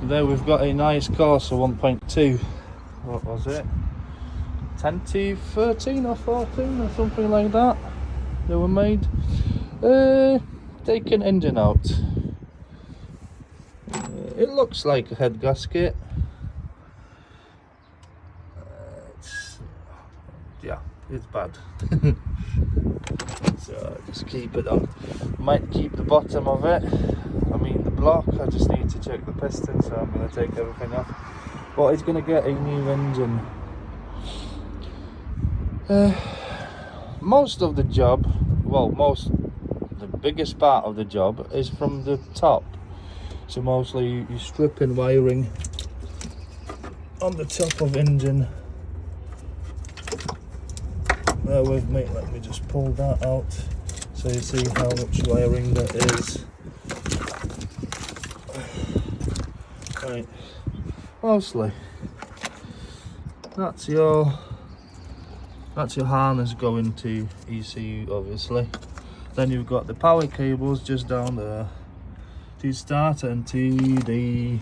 there we've got a nice Corsa 1.2. What was it? 10 to 13 or 14 or something like that. They were made. Taken engine out. It looks like a head gasket. It's bad. So just keep it on. Might keep the bottom of it. I mean the block. I just need to check the piston, so I'm going to take everything off. But it's going to get a new engine. Most of the job, the biggest part of the job is from the top. So mostly you stripping wiring on the top of engine. Bear with me, let me just pull that out so you see how much wiring that is. Right, mostly that's your harness going to ECU, obviously. Then you've got the power cables just down there to start and to the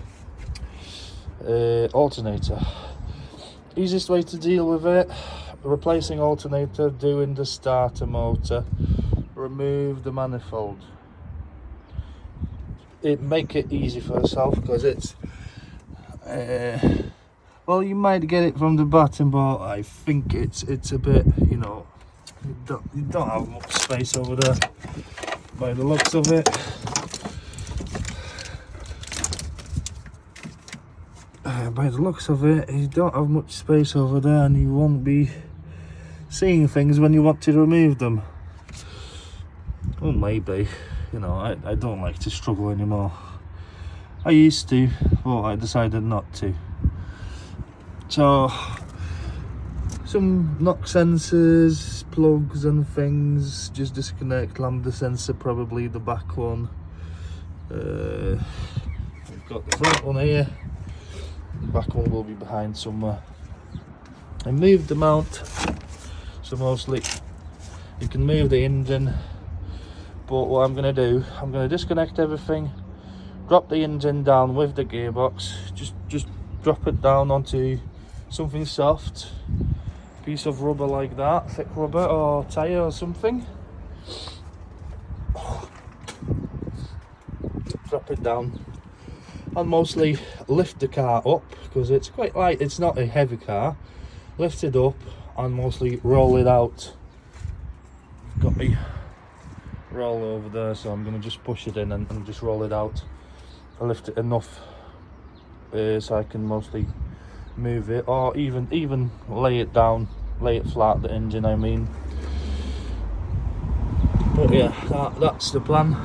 alternator. Easiest way to deal with it: replacing alternator, doing the starter motor, remove the manifold. Make it easy for yourself, because it's well, you might get it from the bottom, but I think it's a bit, you don't have much space over there by the looks of it. By the looks of it, you don't have much space over there, and you won't be seeing things when you want to remove them. Well, maybe, I don't like to struggle anymore. I used to, but I decided not to. So, some knock sensors, plugs and things, just disconnect. Lambda sensor, probably the back one. We've got the front one here. The back one will be behind somewhere. I moved the mount, so mostly you can move the engine. But what I'm going to do, I'm going to disconnect everything, drop the engine down with the gearbox, just drop it down onto something soft, piece of rubber like that, thick rubber or tyre or something. Drop it down and mostly lift the car up, because it's quite light, it's not a heavy car. Lift it up and mostly roll it out. Got me roll over there, so I'm going to just push it in and just roll it out. I lift it enough so I can mostly move it, or even lay it down, lay it flat, the engine I mean. But yeah, that's the plan.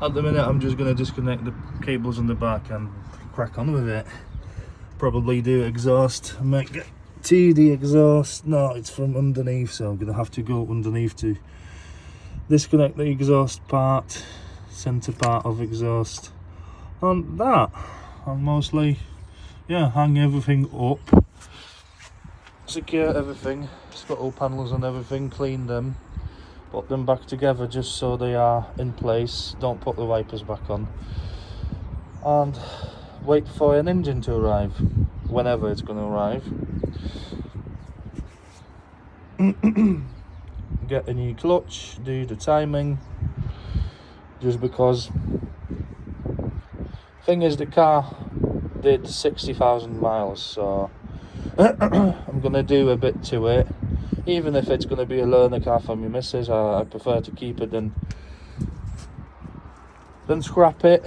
At the minute I'm just going to disconnect the cables on the back and crack on with it. Probably do exhaust. I might get to the exhaust. No, it's from underneath, so I'm going to have to go underneath to disconnect the exhaust part, center part of exhaust, and that, and mostly hang everything up, secure everything, scuttle panels and everything, clean them, put them back together just so they are in place. Don't put the wipers back on, and wait for an engine to arrive, whenever it's going to arrive. Get a new clutch, do the timing, just because. Thing is, the car did 60,000 miles, so I'm gonna do a bit to it. Even if it's gonna be a learner car for my missus, I prefer to keep it than scrap it.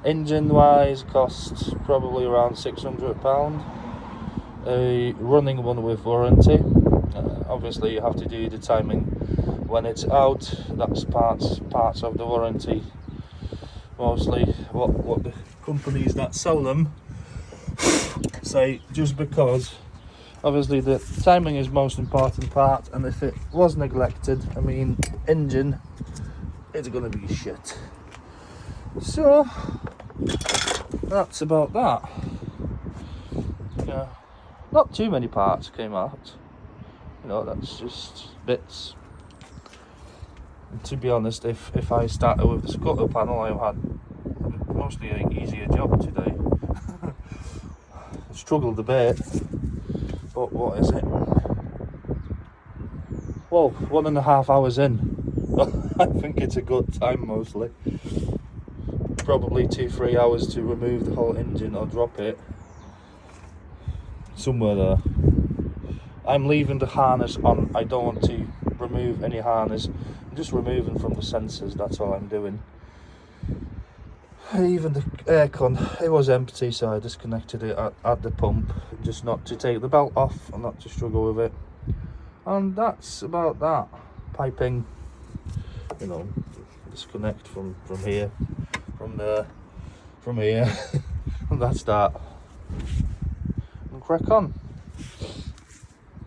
Engine wise, costs probably around £600. A running one with warranty. Obviously you have to do the timing when it's out. That's parts of the warranty. Mostly what the companies that sell them say, just because obviously the timing is most important part, and if it was neglected, I mean, engine, it's gonna be shit. So that's about that. Yeah, not too many parts came out, that's just bits. And to be honest, if I started with the scuttle panel, I had mostly an easier job today. struggled a bit, but what is it? Well, 1.5 hours in. I think it's a good time mostly. Probably 2-3 hours to remove the whole engine or drop it. Somewhere there. I'm leaving the harness on. I don't want to remove any harness. I'm just removing from the sensors, that's all I'm doing. Even the aircon, it was empty, so I disconnected it at the pump, just not to take the belt off and not to struggle with it. And that's about that. Piping, you know, disconnect from here, from there, from here, and that's that. And crack on.